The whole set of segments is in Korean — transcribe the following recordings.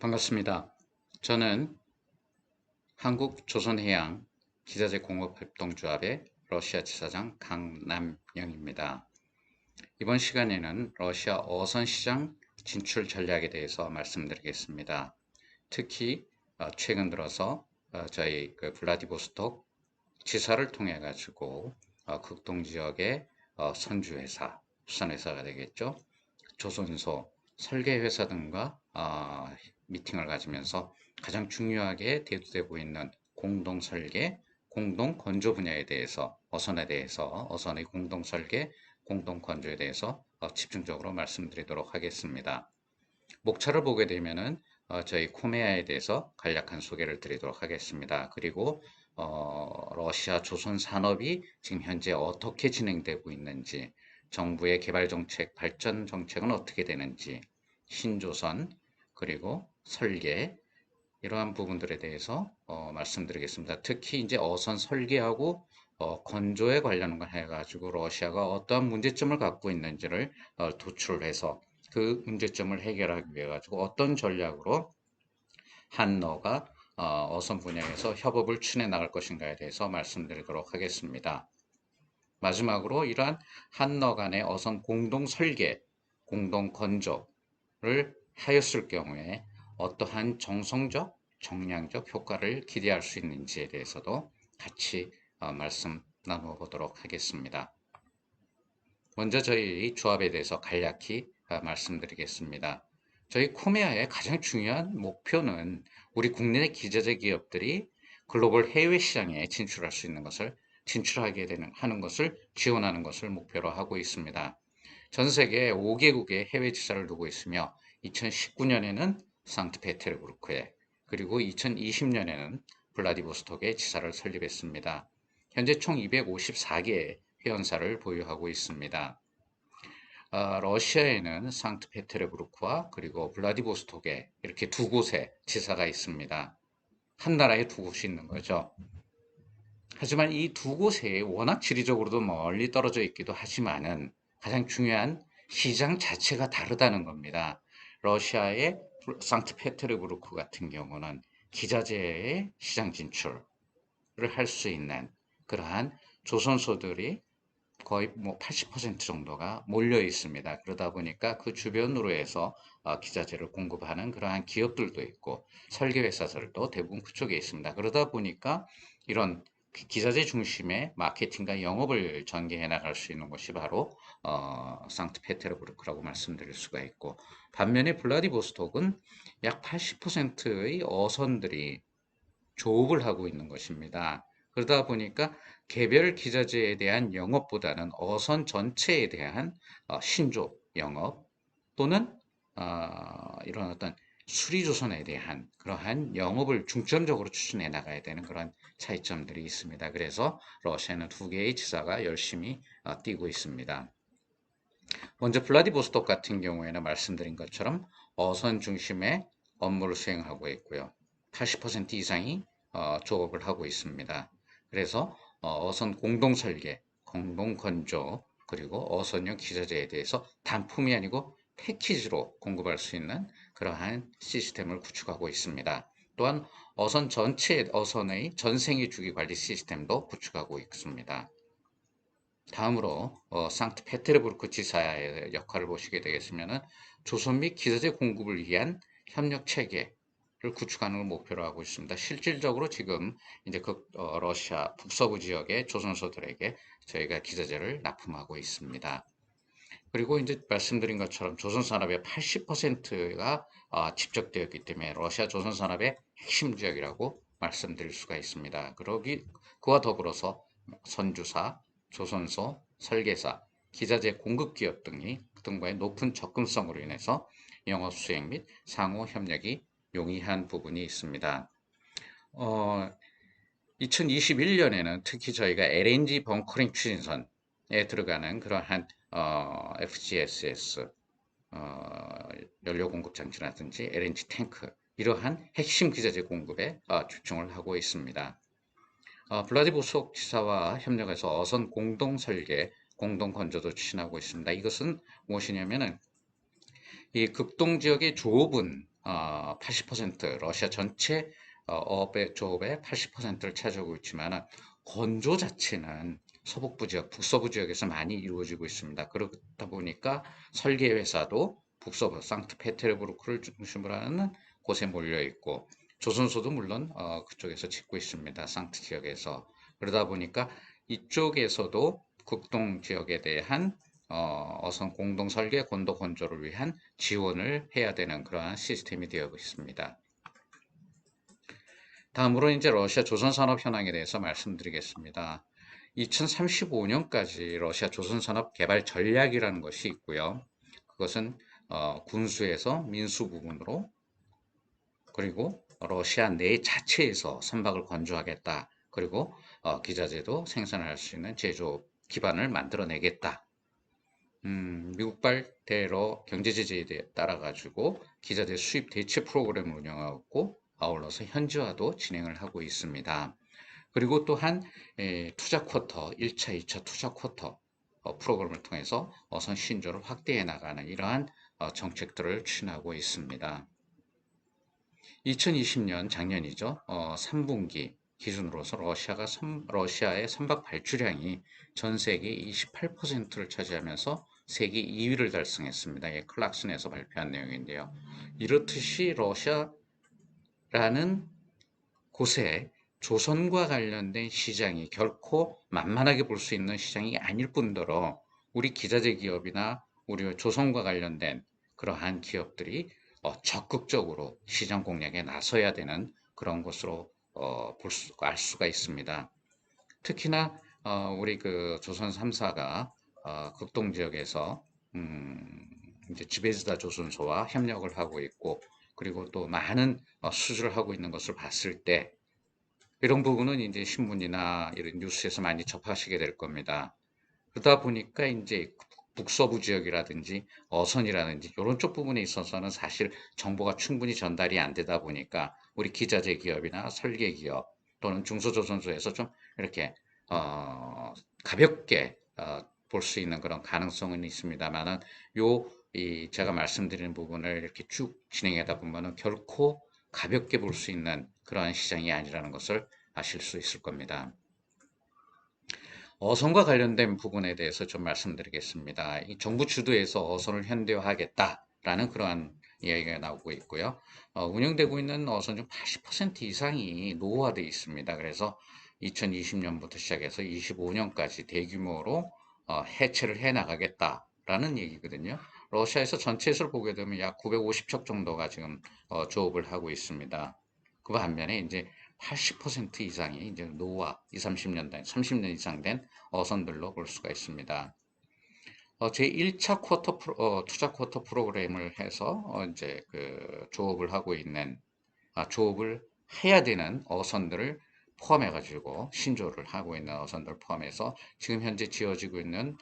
반갑습니다. 저는 한국조선해양 기자재공업협동조합의 러시아 지사장 강남영입니다. 이번 시간에는 러시아 어선시장 진출 전략에 대해서 말씀드리겠습니다. 특히 최근 들어서 저희 블라디보스톡 지사를 통해 가지고 극동 지역의 선주회사, 수산회사가 되겠죠. 조선소, 설계회사 등과 미팅을 가지면서 가장 중요하게 대두되고 있는 공동 설계, 공동 건조 분야에 대해서, 어선의 공동 설계, 공동 건조에 대해서 집중적으로 말씀드리도록 하겠습니다. 목차를 보게 되면은 저희 코메아에 대해서 간략한 소개를 드리도록 하겠습니다. 그리고 러시아 조선 산업이 지금 현재 어떻게 진행되고 있는지, 정부의 개발 정책, 발전 정책은 어떻게 되는지, 신조선, 그리고 설계, 이러한 부분들에 대해서 말씀드리겠습니다. 특히 이제 어선 설계하고 건조에 관련한 걸 해가지고 러시아가 어떠한 문제점을 갖고 있는지를 도출해서 그 문제점을 해결하기 위해 가지고 어떤 전략으로 한너가 어선 분야에서 협업을 추진해 나갈 것인가에 대해서 말씀드리도록 하겠습니다. 마지막으로 이러한 한너 간의 어선 공동 설계, 공동 건조를 하였을 경우에 어떠한 정성적, 정량적 효과를 기대할 수 있는지에 대해서도 같이 말씀 나눠보도록 하겠습니다. 먼저 저희 조합에 대해서 간략히 말씀드리겠습니다. 저희 코메아의 가장 중요한 목표는 우리 국내 기자재 기업들이 글로벌 해외 시장에 진출할 수 있는 것을 하는 것을 지원하는 것을 목표로 하고 있습니다. 전 세계 5개국의 해외 지사를 두고 있으며 2019년에는 상트페테르부르크에 그리고 2020년에는 블라디보스톡에 지사를 설립했습니다. 현재 총 254개의 회원사를 보유하고 있습니다. 러시아에는 상트페테르부르크와 그리고 블라디보스톡에 이렇게 두 곳에 지사가 있습니다. 한 나라에 두 곳이 있는 거죠. 하지만 이 두 곳이 워낙 지리적으로도 멀리 떨어져 있기도 하지만은 가장 중요한 시장 자체가 다르다는 겁니다. 러시아의 상트페테르부르크 같은 경우는 기자재의 시장 진출을 할 수 있는 그러한 조선소들이 거의 뭐 80% 정도가 몰려 있습니다. 그러다 보니까 그 주변으로 해서 기자재를 공급하는 그러한 기업들도 있고 설계회사들도 대부분 그쪽에 있습니다. 그러다 보니까 이런 기자재 중심의 마케팅과 영업을 전개해 나갈 수 있는 곳이 바로 상트페테르부르크라고 말씀드릴 수가 있고, 반면에 블라디보스톡은 약 80%의 어선들이 조업을 하고 있는 것입니다. 그러다 보니까 개별 기자재에 대한 영업보다는 어선 전체에 대한 신조 영업 또는 이런 어떤 수리조선에 대한 그러한 영업을 중점적으로 추진해 나가야 되는 그런 차이점들이 있습니다. 그래서 러시아는 두 개의 지사가 열심히 뛰고 있습니다. 먼저 블라디보스톡 같은 경우에는 말씀드린 것처럼 어선 중심의 업무를 수행하고 있고요. 80% 이상이 조업을 하고 있습니다. 그래서 어선 공동 설계, 공동 건조, 그리고 어선용 기자재에 대해서 단품이 아니고 패키지로 공급할 수 있는 그러한 시스템을 구축하고 있습니다. 또한 어선 전체 어선의 전생애 주기 관리 시스템도 구축하고 있습니다. 다음으로 상트페테르부르크 지사의 역할을 보시게 되겠으면 조선 및 기자재 공급을 위한 협력 체계를 구축하는 걸 목표로 하고 있습니다. 실질적으로 지금 이제 러시아 북서부 지역의 조선소들에게 저희가 기자재를 납품하고 있습니다. 그리고 이제 말씀드린 것처럼 조선산업의 80%가 집적되었기 때문에 러시아 조선산업의 핵심 지역이라고 말씀드릴 수가 있습니다. 그와 더불어서 선주사, 조선소, 설계사, 기자재 공급기업 등과의 높은 접근성으로 인해서 영업 수행 및 상호 협력이 용이한 부분이 있습니다. 2021년에는 특히 저희가 LNG 벙커링 추진선에 들어가는 그러한 FGSS 연료 공급 장치라든지 LNG 탱크 이러한 핵심 기자재 공급에 집중을 하고 있습니다. 블라디보스톡 지사와 협력해서 어선 공동 설계, 공동 건조도 추진하고 있습니다. 이것은 무엇이냐면은 이 극동 지역의 좁은 80% 러시아 전체 업의 조업의 80%를 차지하고 있지만 건조 자체는 서북부 지역, 북서부 지역에서 많이 이루어지고 있습니다. 그렇다 보니까 설계 회사도 북서부 상트페테르부르크를 중심으로 하는 곳에 몰려 있고 조선소도 물론 그쪽에서 짓고 있습니다. 상트 지역에서. 그러다 보니까 이쪽에서도 극동 지역에 대한 어선 공동 설계, 건도 건조를 위한 지원을 해야 되는 그러한 시스템이 되어 있습니다. 다음으로 이제 러시아 조선산업 현황에 대해서 말씀드리겠습니다. 2035년까지 러시아 조선산업 개발 전략이라는 것이 있고요. 그것은 군수에서 민수 부분으로 그리고 러시아 내 자체에서 선박을 건조하겠다. 그리고 기자재도 생산할 수 있는 제조업 기반을 만들어내겠다. 미국발 대러 경제 제재에 따라 가지고 기자재 수입 대체 프로그램을 운영하고 아울러서 현지화도 진행을 하고 있습니다. 그리고 또한 투자 쿼터 1차, 2차 투자 쿼터 프로그램을 통해서 어선 신조를 확대해 나가는 이러한 정책들을 추진하고 있습니다. 2020년 작년이죠. 3분기 기준으로서 러시아의 선박 발주량이 전 세계 28%를 차지하면서 세계 2위를 달성했습니다. 예, 클락슨에서 발표한 내용인데요. 이렇듯이 러시아라는 곳에 조선과 관련된 시장이 결코 만만하게 볼 수 있는 시장이 아닐 뿐더러 우리 기자재 기업이나 우리 조선과 관련된 그러한 기업들이 적극적으로 시장 공략에 나서야 되는 그런 것으로 알 수가 있습니다. 특히나 우리 그 조선 3사가 극동 지역에서 이제 지베즈다 조선소와 협력을 하고 있고 그리고 또 많은 수주를 하고 있는 것을 봤을 때 이런 부분은 이제 신문이나 이런 뉴스에서 많이 접하시게 될 겁니다. 그러다 보니까 이제 북서부 지역이라든지 어선이라든지 이런 쪽 부분에 있어서는 사실 정보가 충분히 전달이 안 되다 보니까 우리 기자재 기업이나 설계 기업 또는 중소조선소에서 좀 이렇게 가볍게 볼 수 있는 그런 가능성은 있습니다만은 이 제가 말씀드리는 부분을 이렇게 쭉 진행하다 보면은 결코 가볍게 볼 수 있는 그러한 시장이 아니라는 것을 아실 수 있을 겁니다. 어선과 관련된 부분에 대해서 좀 말씀드리겠습니다. 이 정부 주도에서 어선을 현대화하겠다라는 그러한 이야기가 나오고 있고요. 운영되고 있는 어선 중 80% 이상이 노후화되어 있습니다. 그래서 2020년부터 시작해서 25년까지 대규모로 해체를 해 나가겠다라는 얘기거든요. 러시아에서 전체 수를 보게 되면 약 950척 정도가 지금 조업을 하고 있습니다. 그 반면에 이제 80% 이상이 이제 노후화 20, 30년 된, 30년 이상 된 어선들로 볼 수가 있습니다. 제 1차 투자 쿼터 프로그램을 해서 이제 그 조업을 하고 있는 조업을 해야 되는 어선들을 포함해 가지고 신조를 하고 있는 어선들 포함해서 지금 현재 지어지고 있는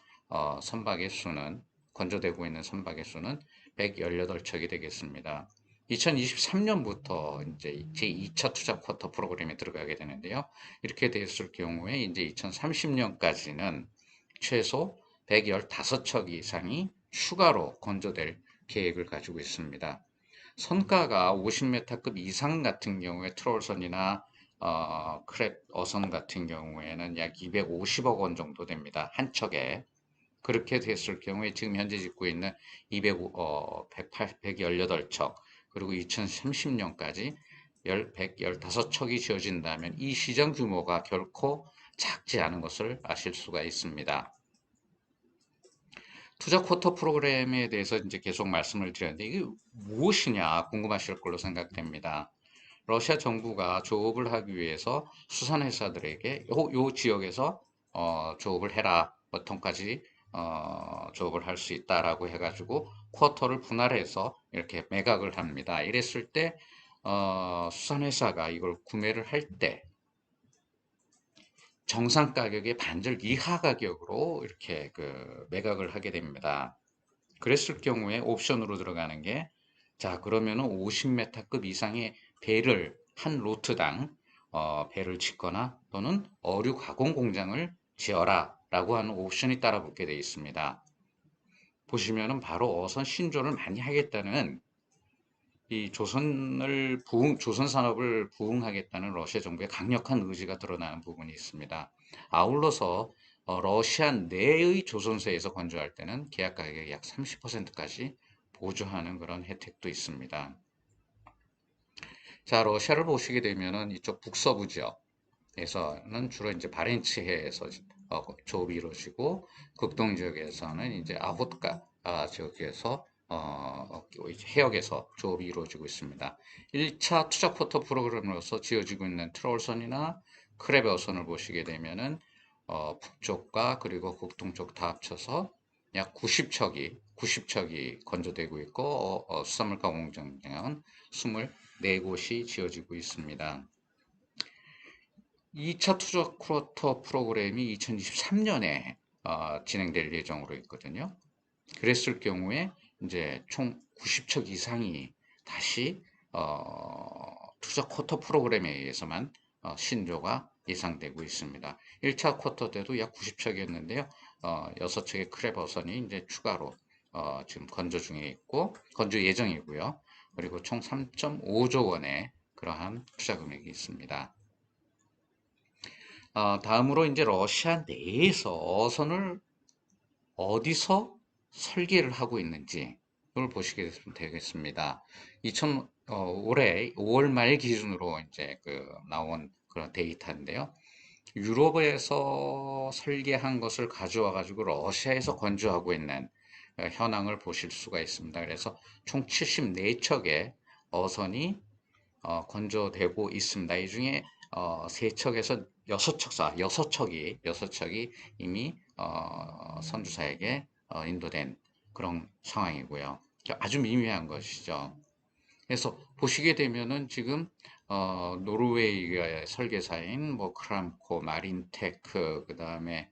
선박의 수는 건조되고 있는 선박의 수는 118척이 되겠습니다. 2023년부터 이제 제2차 투자 쿼터 프로그램에 들어가게 되는데요. 이렇게 됐을 경우에 이제 2030년까지는 최소 115척 이상이 추가로 건조될 계획을 가지고 있습니다. 선가가 50m급 이상 같은 경우에 트롤선이나 크랩 어선 같은 경우에는 약 250억 원 정도 됩니다. 한 척에. 그렇게 됐을 경우에 지금 현재 짓고 있는 118척 그리고 2030년까지 115척이 지어진다면 이 시장 규모가 결코 작지 않은 것을 아실 수가 있습니다. 투자 쿼터 프로그램에 대해서 이제 계속 말씀을 드렸는데 이게 무엇이냐 궁금하실 걸로 생각됩니다. 러시아 정부가 조업을 하기 위해서 수산회사들에게 요 지역에서 조업을 해라 몇 톤까지 조업을 할 수 있다라고 해가지고 쿼터를 분할해서 이렇게 매각을 합니다. 이랬을 때 수산회사가 이걸 구매를 할 때 정상 가격의 반절 이하 가격으로 이렇게 그 매각을 하게 됩니다. 그랬을 경우에 옵션으로 들어가는 게, 자, 그러면은 50m급 이상의 배를 한 로트당 배를 짓거나 또는 어류 가공 공장을 지어라 라고 하는 옵션이 따라 붙게 되어 있습니다. 보시면은 바로 어선 신조를 많이 하겠다는 이 조선 산업을 부흥하겠다는 러시아 정부의 강력한 의지가 드러나는 부분이 있습니다. 아울러서 러시아 내의 조선소에서 건조할 때는 계약 가격의 약 30%까지 보조하는 그런 혜택도 있습니다. 자, 러시아를 보시게 되면은 이쪽 북서부 지역에서는 주로 이제 바렌츠해에서 조업이 이루어지고, 극동 지역에서는 이제 아호tka 지역에서 해역에서 조업이 이루어지고 있습니다. 1차 투자 포터 프로그램으로서 지어지고 있는 트롤선이나 크레베 어선을 보시게 되면은 북쪽과 그리고 북동쪽 다 합쳐서 약 90척이 건조되고 있고, 수산물가 공장은 24곳이 지어지고 있습니다. 2차 투자 쿼터 프로그램이 2023년에 진행될 예정으로 있거든요. 그랬을 경우에 이제 총 90척 이상이 다시 투자 쿼터 프로그램에 의해서만 신조가 예상되고 있습니다. 1차 쿼터 때도 약 90척이었는데요. 6척의 크랩버선이 이제 추가로 지금 건조 예정이고요. 그리고 총 3.5조 원의 그러한 투자 금액이 있습니다. 다음으로 이제 러시아 내에서 어선을 어디서 설계를 하고 있는지 이걸 보시게 되겠습니다. 올해 5월 말 기준으로 이제 나온 그런 데이터인데요. 유럽에서 설계한 것을 가져와 가지고 러시아에서 건조하고 있는 현황을 보실 수가 있습니다. 그래서 총 74척의 어선이 건조되고 있습니다. 이 중에 3척에서 6척이 이미 선주사에게 인도된 그런 상황이고요. 아주 미미한 것이죠. 그래서 보시게 되면은 지금 노르웨이의 설계사인 뭐 크람코, 마린테크, 그 다음에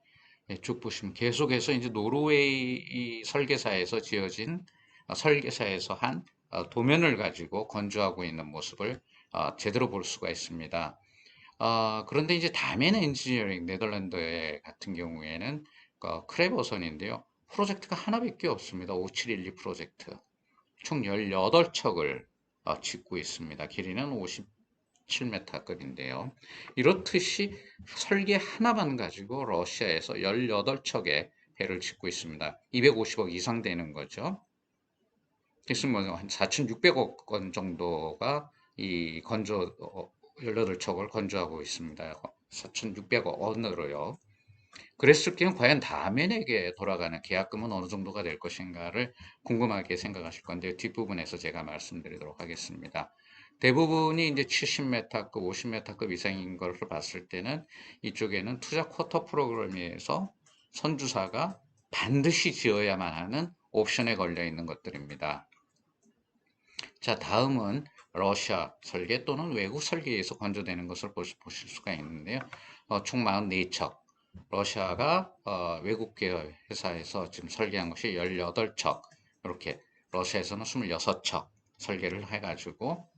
쭉 보시면 계속해서 이제 노르웨이 설계사에서 설계사에서 한 도면을 가지고 건조하고 있는 모습을 제대로 볼 수가 있습니다. 그런데 이제 다멘 엔지니어링 네덜란드 같은 경우에는 크레버선인데요. 프로젝트가 하나밖에 없습니다. 5712 프로젝트. 총 18척을 짓고 있습니다. 길이는 57m급인데요. 이렇듯이 설계 하나만 가지고 러시아에서 18척의 배를 짓고 있습니다. 250억 이상 되는 거죠. 그래서 뭐한 4,600억 원 정도가 이 18척을 건조하고 있습니다. 4,600억 원으로요. 그랬을 경우 과연 다멘에게 돌아가는 계약금은 어느 정도가 될 것인가를 궁금하게 생각하실 건데, 뒷부분에서 제가 말씀드리도록 하겠습니다. 대부분이 이제 70m급, 50m급 이상인 것을 봤을 때는 이쪽에는 투자 쿼터 프로그램에서 선주사가 반드시 지어야만 하는 옵션에 걸려 있는 것들입니다. 자, 다음은 러시아 설계 또는 외국 설계에서 건조되는 것을 보실 수가 있는데요. 총 44척. 러시아가 외국계 회사에서 지금 설계한 것이 18척. 이렇게 러시아에서는 26척 설계를 해가지고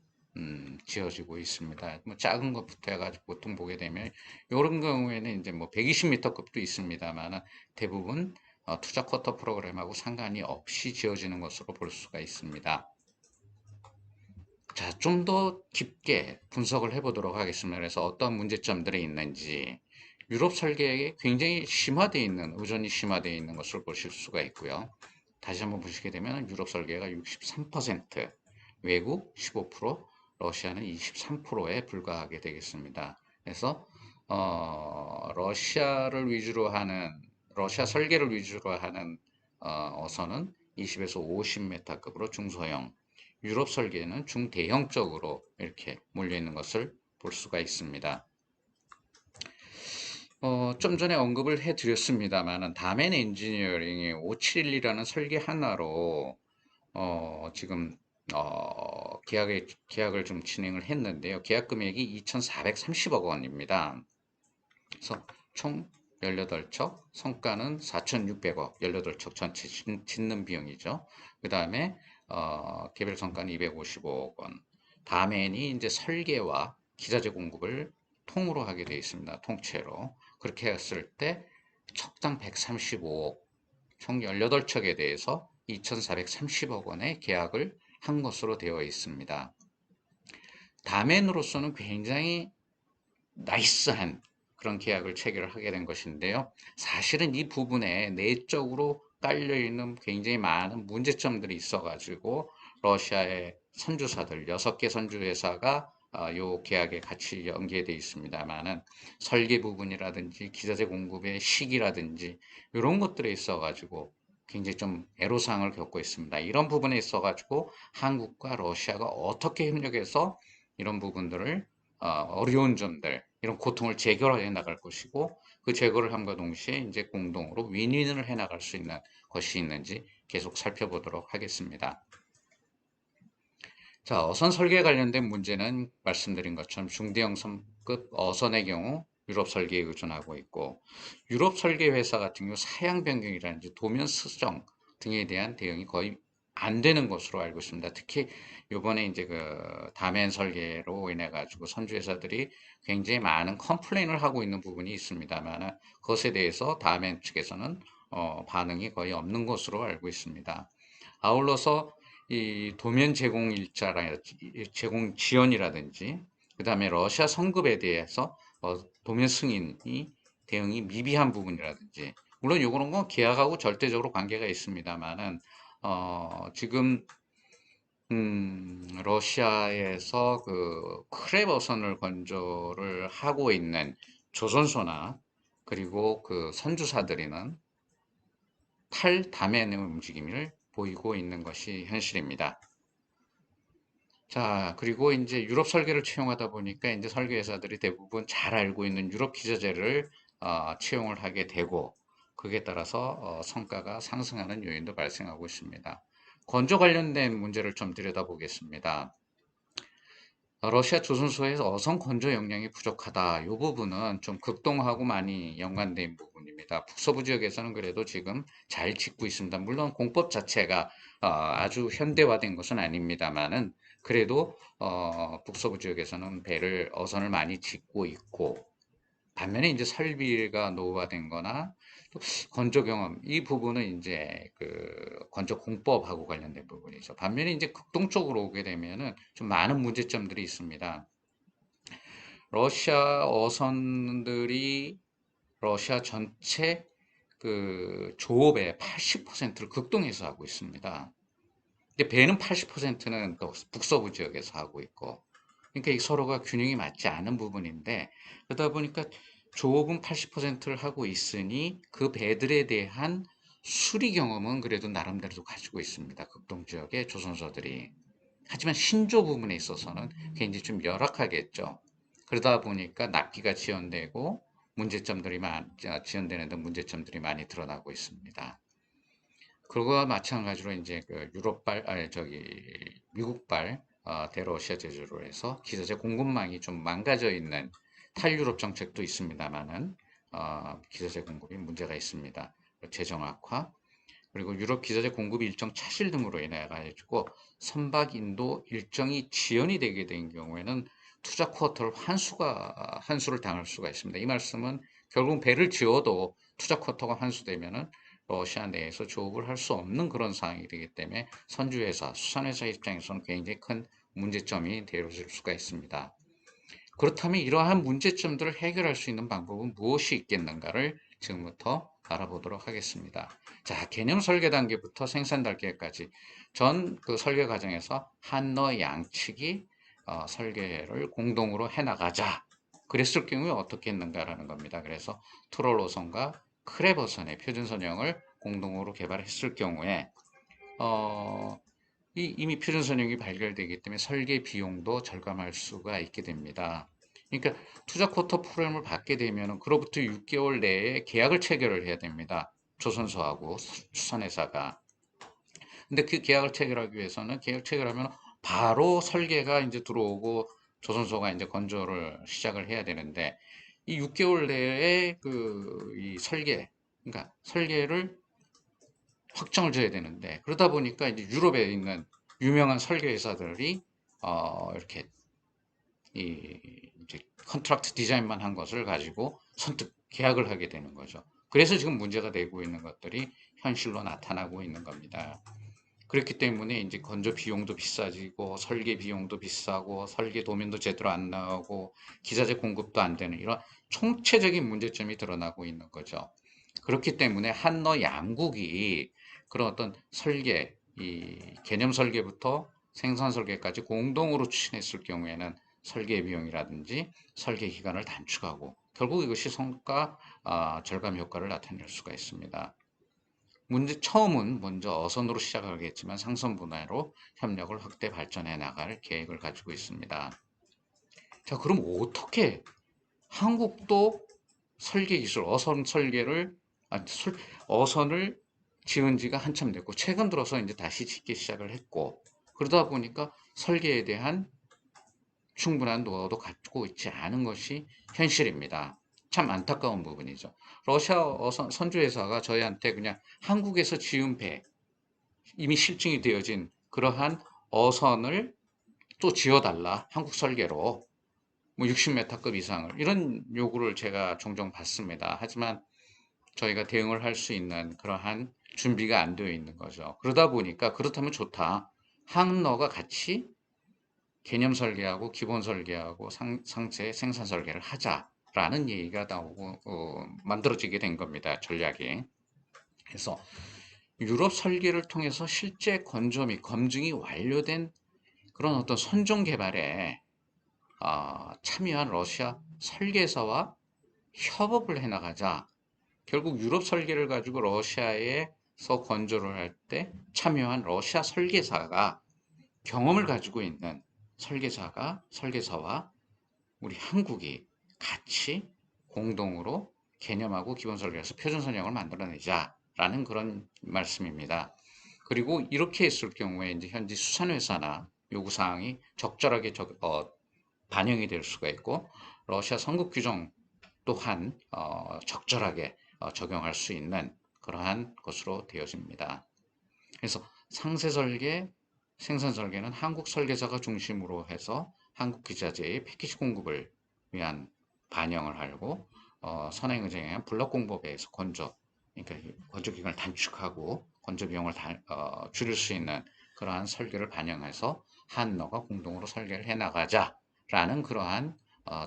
지어지고 있습니다. 뭐 작은 것부터 해가지고 보통 보게 되면 이런 경우에는 이제 뭐 120m급도 있습니다만 대부분 투자 쿼터 프로그램하고 상관이 없이 지어지는 것으로 볼 수가 있습니다. 자, 좀 더 깊게 분석을 해보도록 하겠습니다. 그래서 어떤 문제점들이 있는지, 유럽 설계에 굉장히 의존이 심화되어 있는 것을 보실 수가 있고요. 다시 한번 보시게 되면 유럽 설계가 63%, 외국 15%, 러시아는 23%에 불과하게 되겠습니다. 그래서 러시아 설계를 위주로 하는 어선은 20에서 50m급으로 중소형, 유럽 설계는 중대형적으로 이렇게 몰려있는 것을 볼 수가 있습니다. 좀 전에 언급을 해드렸습니다만 다멘 엔지니어링이 571이라는 설계 하나로 지금 계약을 좀 진행을 했는데요. 계약 금액이 2,430억 원입니다. 그래서 총 18척, 성가는 4,600억, 18척 전체 짓는 비용이죠. 그 다음에 개별 성가는 255억 원. 다멘이 이제 설계와 기자재 공급을 통으로 하게 되어 있습니다. 통째로. 그렇게 했을 때 척당 135억, 총 18척에 대해서 2,430억 원의 계약을 한 것으로 되어 있습니다. 다멘으로서는 굉장히 나이스한 그런 계약을 체결을 하게 된 것인데요. 사실은 이 부분에 내적으로 깔려있는 굉장히 많은 문제점들이 있어가지고 러시아의 선주사들 6개 선주회사가 이 계약에 같이 연계되어 있습니다만은 설계 부분이라든지 기자재 공급의 시기라든지 이런 것들에 있어가지고 굉장히 좀 애로사항을 겪고 있습니다. 이런 부분에 있어가지고 한국과 러시아가 어떻게 협력해서 이런 부분들을 어려운 점들, 이런 고통을 제거해 나갈 것이고 그 제거를 함과 동시에 이제 공동으로 윈윈을 해 나갈 수 있는 것이 있는지 계속 살펴보도록 하겠습니다. 자, 어선 설계에 관련된 문제는 말씀드린 것처럼 중대형 섬급 어선의 경우 유럽 설계에 의존하고 있고 유럽 설계 회사 같은 경우 사양 변경이라든지 도면 수정 등에 대한 대응이 거의 안 되는 것으로 알고 있습니다. 특히 요번에 이제 그 다멘 설계로 인해 가지고 선주회사들이 굉장히 많은 컴플레인을 하고 있는 부분이 있습니다만 그것에 대해서 다멘 측에서는 반응이 거의 없는 것으로 알고 있습니다. 아울러서 이 도면 제공 일자라든지 제공 지연이라든지 그다음에 러시아 성급에 대해서 도면 승인이 대응이 미비한 부분이라든지 물론 요거는 건 계약하고 절대적으로 관계가 있습니다만은 지금 러시아에서 그 크레버선을 건조를 하고 있는 조선소나 그리고 그 선주사들이는 탈다면의 움직임을 보이고 있는 것이 현실입니다. 자, 그리고 이제 유럽 설계를 채용하다 보니까 이제 설계회사들이 대부분 잘 알고 있는 유럽 기자재를 채용을 하게 되고, 그에 따라서 성과가 상승하는 요인도 발생하고 있습니다. 건조 관련된 문제를 좀 들여다보겠습니다. 러시아 조선소에서 어선 건조 역량이 부족하다. 이 부분은 좀 극동하고 많이 연관된 부분입니다. 북서부 지역에서는 그래도 지금 잘 짓고 있습니다. 물론 공법 자체가 아주 현대화된 것은 아닙니다만은 그래도 북서부 지역에서는 배를 어선을 많이 짓고 있고 반면에 이제 설비가 노후화된 거나 또 건조 경험, 이 부분은 이제 그 건조 공법하고 관련된 부분이죠. 반면에 이제 극동 쪽으로 오게 되면은 좀 많은 문제점들이 있습니다. 러시아 어선들이 러시아 전체 그 조업의 80%를 극동에서 하고 있습니다. 근데 배는 80%는 또 북서부 지역에서 하고 있고, 그러니까 이 서로가 균형이 맞지 않은 부분인데, 그러다 보니까 조업은 80%를 하고 있으니 그 배들에 대한 수리 경험은 그래도 나름대로 가지고 있습니다. 극동 지역의 조선소들이. 하지만 신조 부분에 있어서는 굉장히 좀 열악하겠죠. 그러다 보니까 납기가 지연되고 지연되는 데 문제점들이 많이 드러나고 있습니다. 그거와 마찬가지로 이제 그 미국발 대러시아 제조로 해서 기자재 공급망이 좀 망가져 있는 탈유럽 정책도 있습니다만은 기자재 공급이 문제가 있습니다. 재정 악화 그리고 유럽 기자재 공급 일정 차질 등으로 인해 가지고 선박 인도 일정이 지연이 되게 된 경우에는 투자 쿼터를 환수를 당할 수가 있습니다. 이 말씀은 결국 배를 지어도 투자 쿼터가 환수되면은 러시아 내에서 조업을 할 수 없는 그런 상황이 되기 때문에 선주회사, 수산회사 입장에서는 굉장히 큰 문제점이 되어질 수가 있습니다. 그렇다면 이러한 문제점들을 해결할 수 있는 방법은 무엇이 있겠는가를 지금부터 알아보도록 하겠습니다. 자, 개념 설계 단계부터 생산 단계까지 전 그 설계 과정에서 한러 양측이 설계를 공동으로 해나가자. 그랬을 경우에 어떻게 했는가라는 겁니다. 그래서 트롤로선과 크레버선의 표준선형을 공동으로 개발했을 경우에 이미 표준선형이 발견되기 때문에 설계 비용도 절감할 수가 있게 됩니다. 그러니까 투자 쿼터 프로그램을 받게 되면 그로부터 6개월 내에 계약을 체결을 해야 됩니다. 조선소하고 수산회사가. 근데 그 계약을 체결하기 위해서는 계약 체결하면 바로 설계가 이제 들어오고 조선소가 이제 건조를 시작을 해야 되는데 이 6개월 내에 이 그러니까 설계를 확정을 줘야 되는데 그러다 보니까 이제 유럽에 있는 유명한 설계 회사들이 이렇게 이제 컨트랙트 디자인만 한 것을 가지고 선뜻 계약을 하게 되는 거죠. 그래서 지금 문제가 되고 있는 것들이 현실로 나타나고 있는 겁니다. 그렇기 때문에 이제 건조 비용도 비싸지고 설계 비용도 비싸고 설계 도면도 제대로 안 나오고 기자재 공급도 안 되는 이런 총체적인 문제점이 드러나고 있는 거죠. 그렇기 때문에 한너 양국이 그런 어떤 설계, 이 개념 설계부터 생산 설계까지 공동으로 추진했을 경우에는 설계 비용이라든지 설계 기간을 단축하고 결국 이것이 성과 절감 효과를 나타낼 수가 있습니다. 처음은 먼저 어선으로 시작하겠지만 상선 분야로 협력을 확대 발전해 나갈 계획을 가지고 있습니다. 자, 그럼 어떻게 한국도 설계 기술, 어선 설계를, 아, 어선을 지은 지가 한참 됐고, 최근 들어서 이제 다시 짓기 시작을 했고, 그러다 보니까 설계에 대한 충분한 노하우도 갖고 있지 않은 것이 현실입니다. 참 안타까운 부분이죠. 러시아 어선 선주회사가 저희한테 그냥 한국에서 지은 배, 이미 실증이 되어진 그러한 어선을 또 지어달라. 한국 설계로. 뭐 60m급 이상을. 이런 요구를 제가 종종 받습니다. 하지만 저희가 대응을 할 수 있는 그러한 준비가 안 되어 있는 거죠. 그러다 보니까 그렇다면 좋다. 항로가 같이 개념 설계하고 기본 설계하고 상체 생산 설계를 하자라는 얘기가 나오고 만들어지게 된 겁니다. 전략이. 그래서 유럽 설계를 통해서 실제 건조 및 검증이 완료된 그런 어떤 선종 개발에 참여한 러시아 설계사와 협업을 해나가자. 결국 유럽 설계를 가지고 러시아에서 건조를 할 때 참여한 러시아 설계사가 경험을 가지고 있는 설계사와 우리 한국이 같이 공동으로 개념하고 기본 설계에서 표준 선형을 만들어내자라는 그런 말씀입니다. 그리고 이렇게 했을 경우에 이제 현지 수산회사나 요구사항이 적절하게 반영이 될 수가 있고 러시아 선급 규정 또한 적절하게 적용할 수 있는 그러한 것으로 되어집니다. 그래서 상세 설계, 생산 설계는 한국 설계사가 중심으로 해서 한국 기자재의 패키지 공급을 위한 반영을 하고 선행의정에 블록 공법에서 그러니까 건조 기간을 단축하고 건조 비용을 줄일 수 있는 그러한 설계를 반영해서 한너가 공동으로 설계를 해나가자라는 그러한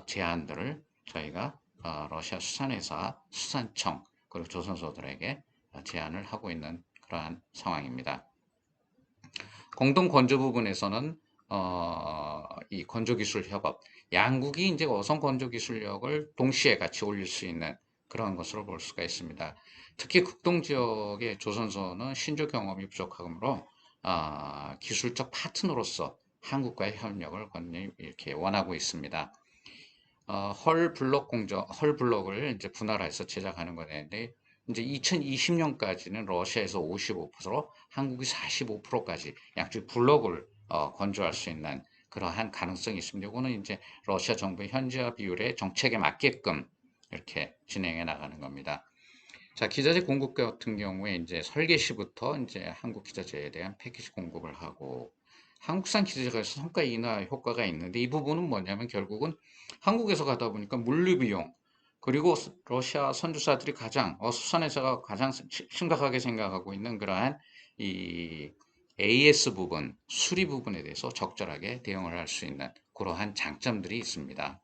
제안들을 저희가 러시아 수산회사, 수산청 그리고 조선소들에게 제안을 하고 있는 그러한 상황입니다. 공동 건조 부분에서는 이 건조기술 협업, 양국이 이제 어선 건조기술력을 동시에 같이 올릴 수 있는 그런 것으로 볼 수가 있습니다. 특히 극동 지역의 조선소는 신조 경험이 부족하므로 기술적 파트너로서 한국과의 협력을 이렇게 원하고 있습니다. 헐 블록을 이제 분할해서 제작하는 건데 이제 2020년까지는 러시아에서 55%, 한국이 45%까지 양쪽 블록을 건조할 수 있는 그러한 가능성이 있습니다. 이거는 이제 러시아 정부의 현지화 비율의 정책에 맞게끔 이렇게 진행해 나가는 겁니다. 자, 기자재 공급 같은 경우에 이제 설계 시부터 이제 한국 기자재에 대한 패키지 공급을 하고 한국산 기자재가 성과 인하 효과가 있는데 이 부분은 뭐냐면 결국은 한국에서 가다 보니까 물류 비용 그리고 러시아 선주사들이 수산회사가 가장 심각하게 생각하고 있는 그러한 이 AS 부분, 수리 부분에 대해서 적절하게 대응을 할 수 있는 그러한 장점들이 있습니다.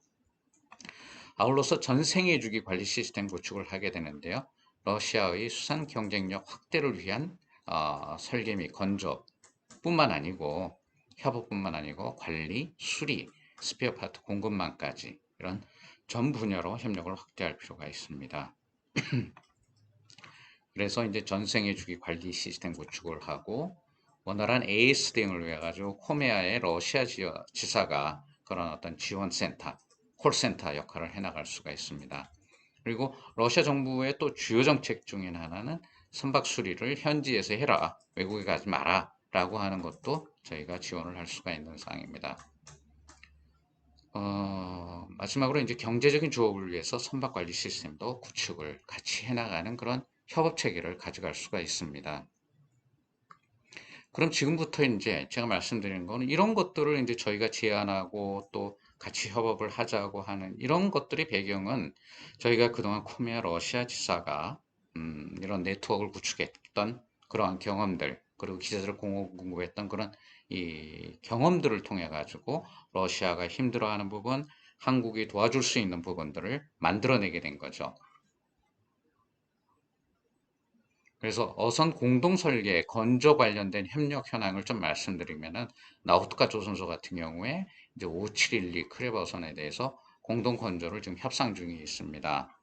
아울러서 전생애주기 관리 시스템 구축을 하게 되는데요. 러시아의 수산 경쟁력 확대를 위한 설계 및 건조뿐만 아니고 협업뿐만 아니고 관리, 수리, 스페어 파트 공급망까지 이런 전 분야로 협력을 확대할 필요가 있습니다. 그래서 이제 전생애주기 관리 시스템 구축을 하고 원활한 AS 대응을 위해 가지고 코메아의 러시아 지사가 그런 어떤 지원센터, 콜센터 역할을 해나갈 수가 있습니다. 그리고 러시아 정부의 또 주요 정책 중에 하나는 선박 수리를 현지에서 해라, 외국에 가지 마라 라고 하는 것도 저희가 지원을 할 수가 있는 상황입니다. 마지막으로 이제 경제적인 조업을 위해서 선박 관리 시스템도 구축을 같이 해나가는 그런 협업 체계를 가져갈 수가 있습니다. 그럼 지금부터 이제 제가 말씀드리는 거는 이런 것들을 이제 저희가 제안하고 또 같이 협업을 하자고 하는 이런 것들의 배경은 저희가 그동안 코미아 러시아 지사가 이런 네트워크를 구축했던 그러한 경험들 그리고 기자재를 공급했던 그런 이 경험들을 통해 가지고 러시아가 힘들어하는 부분, 한국이 도와줄 수 있는 부분들을 만들어내게 된 거죠. 그래서 어선 공동 설계, 건조 관련된 협력 현황을 좀 말씀드리면은 나우트카 조선소 같은 경우에 이제 5712 크랩 어선에 대해서 공동 건조를 지금 협상 중에 있습니다.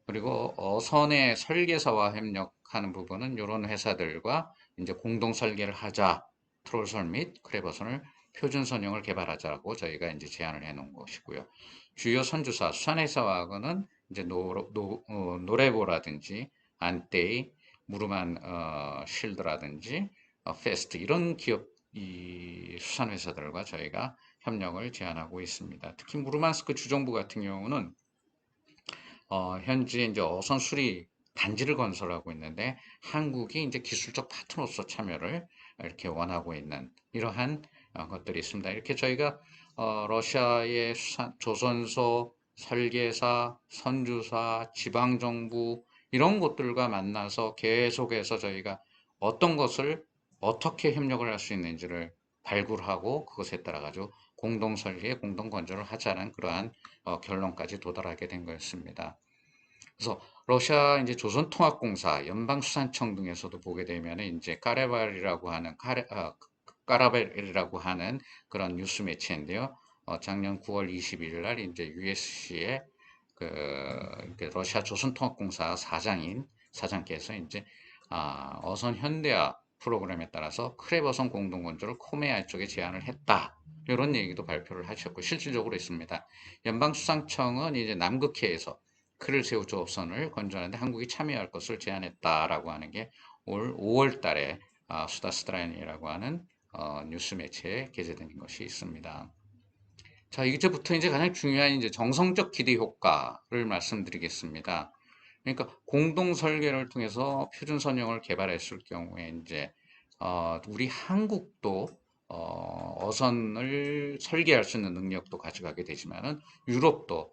그리고 어선의 설계사와 협력하는 부분은 이런 회사들과 이제 공동 설계를 하자, 트롤선 및 크랩 어선을 표준 선형을 개발하자고 저희가 이제 제안을 해 놓은 것이고요. 주요 선주사, 수산회사와는 이제 노레보라든지 안테이, 무르만 실드라든지 페스트 이런 기업 이 수산 회사들과 저희가 협력을 제안하고 있습니다. 특히 무르만스크 주정부 같은 경우는 현재 이제 어선 수리 단지를 건설하고 있는데 한국이 이제 기술적 파트너로서 참여를 이렇게 원하고 있는 이러한 것들이 있습니다. 이렇게 저희가 러시아의 조선소, 설계사, 선주사, 지방정부 이런 곳들과 만나서 계속해서 저희가 어떤 것을 어떻게 협력을 할 수 있는지를 발굴하고 그것에 따라 가지고 공동 설계, 공동 건조를 하자는 그러한 결론까지 도달하게 된 거였습니다. 그래서 러시아 이제 조선통합공사, 연방수산청 등에서도 보게 되면 이제 까라벨이라고 하는 그런 뉴스 매체인데요. 작년 9월 22일 날 이제 USC의 그 러시아 조선통합공사 사장께서 이제 어선 현대화 프로그램에 따라서 크랩 어선 공동건조를 코메아 쪽에 제안을 했다. 이런 얘기도 발표를 하셨고 실질적으로 있습니다. 연방수산청은 이제 남극해에서 크릴새우 조업선을 건조하는데 한국이 참여할 것을 제안했다라고 하는 게 올 5월 달에 수다스트라인이라고 하는 뉴스 매체에 게재된 것이 있습니다. 자, 이제부터 이제 가장 중요한 이제 정성적 기대 효과를 말씀드리겠습니다. 그러니까 공동 설계를 통해서 표준 선형을 개발했을 경우에 이제 우리 한국도 어선을 설계할 수 있는 능력도 가져가게 되지만은 유럽도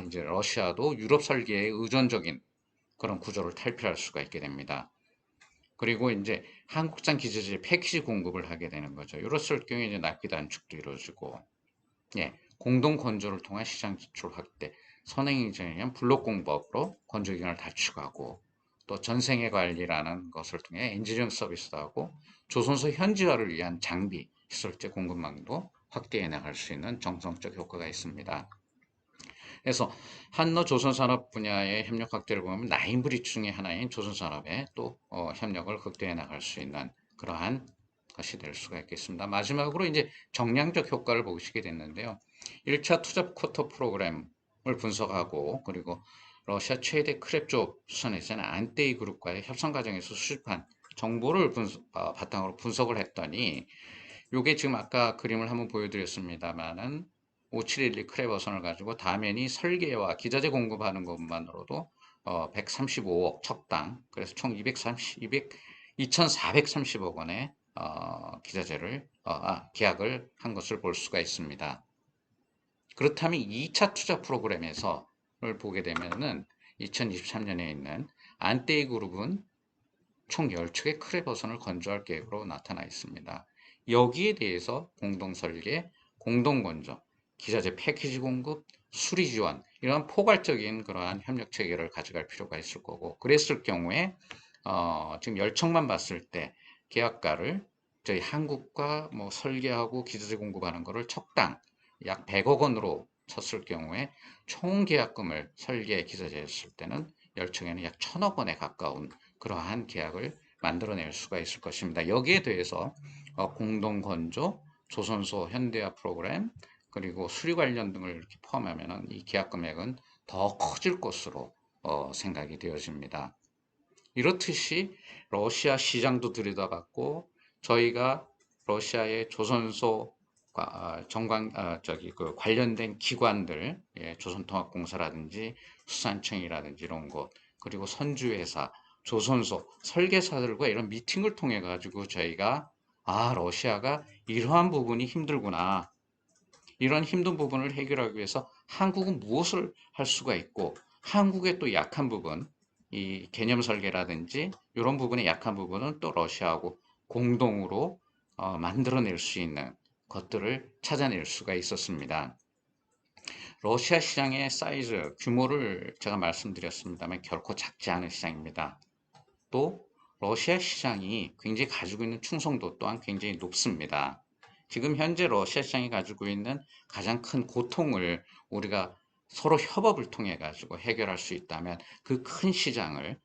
이제 러시아도 유럽 설계에 의존적인 그런 구조를 탈피할 수가 있게 됩니다. 그리고 이제 한국산 기재재 패키지 공급을 하게 되는 거죠. 이랬을 경우에 이제 납기 단축도 이루어지고, 예, 공동 건조를 통한 시장 진출 확대, 선행이전이면 블록 공법으로 건조 기간을 단축하고, 또 전생애 관리라는 것을 통해 엔지니어링 서비스도 하고, 조선소 현지화를 위한 장비, 시설재 공급망도 확대해 나갈 수 있는 정성적 효과가 있습니다. 그래서 한러 조선산업 분야의 협력 확대를 보면 나인 브릿지 중에 하나인 조선산업에 또 협력을 극대화해 나갈 수 있는 그러한 것이 될 수가 있겠습니다. 마지막으로 이제 정량적 효과를 보시게 됐는데요. 1차 투자 쿼터 프로그램을 분석하고 그리고 러시아 최대 크랩조 수산회사는 안테이 그룹과의 협상 과정에서 수집한 정보를 바탕으로 분석을 했더니 요게 지금 아까 그림을 한번 보여드렸습니다만은 5712 크레버선을 가지고 다면이 설계와 기자재 공급하는 것만으로도 135억 척당 그래서 총 2,430억 원의 기자재를 계약을 한 것을 볼 수가 있습니다. 그렇다면 2차 투자 프로그램에서를 보게 되면은 2023년에 있는 안테이 그룹은 총 10척의 크레버선을 건조할 계획으로 나타나 있습니다. 여기에 대해서 공동설계, 공동건조, 기자재 패키지 공급, 수리 지원 이런 포괄적인 그러한 협력 체계를 가져갈 필요가 있을 거고 그랬을 경우에 지금 10척만 봤을 때 계약가를 저희 한국과 뭐 설계하고 기자재 공급하는 거를 척당 약 100억 원으로 쳤을 경우에 총 계약금을 설계 기자재 했을 때는 10척에는 약 1,000억 원에 가까운 그러한 계약을 만들어낼 수가 있을 것입니다. 여기에 대해서 공동건조, 조선소 현대화 프로그램, 그리고 수리 관련 등을 이렇게 포함하면 이 계약 금액은 더 커질 것으로 생각이 되어집니다. 이렇듯이 러시아 시장도 들여다봤고 저희가 러시아의 조선소 그 관련된 기관들, 예, 조선통합공사라든지 수산청이라든지 이런 곳, 그리고 선주회사, 조선소, 설계사들과 이런 미팅을 통해 가지고 저희가 러시아가 이러한 부분이 힘들구나. 이런 힘든 부분을 해결하기 위해서 한국은 무엇을 할 수가 있고 한국의 또 약한 부분 이 개념 설계라든지 이런 부분의 약한 부분은 또 러시아하고 공동으로 만들어낼 수 있는 것들을 찾아낼 수가 있었습니다. 러시아 시장의 사이즈, 규모를 제가 말씀드렸습니다만 결코 작지 않은 시장입니다. 또 러시아 시장이 굉장히 가지고 있는 충성도 또한 굉장히 높습니다. 지금 현재 러시아 시장이 가지고 있는 가장 큰 고통을 우리가 서로 협업을 통해 가지고 해결할 수 있다면 그 큰 시장을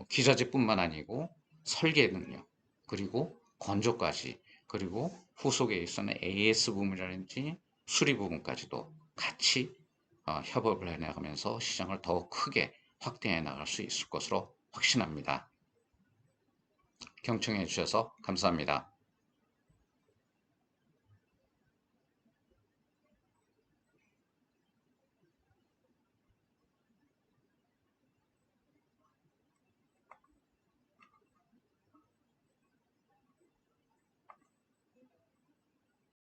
기자재뿐만 아니고 설계 능력, 그리고 건조까지, 그리고 후속에 있어서는 AS 부분이라든지 수리 부분까지도 같이 협업을 해나가면서 시장을 더욱 크게 확대해 나갈 수 있을 것으로 확신합니다. 경청해 주셔서 감사합니다.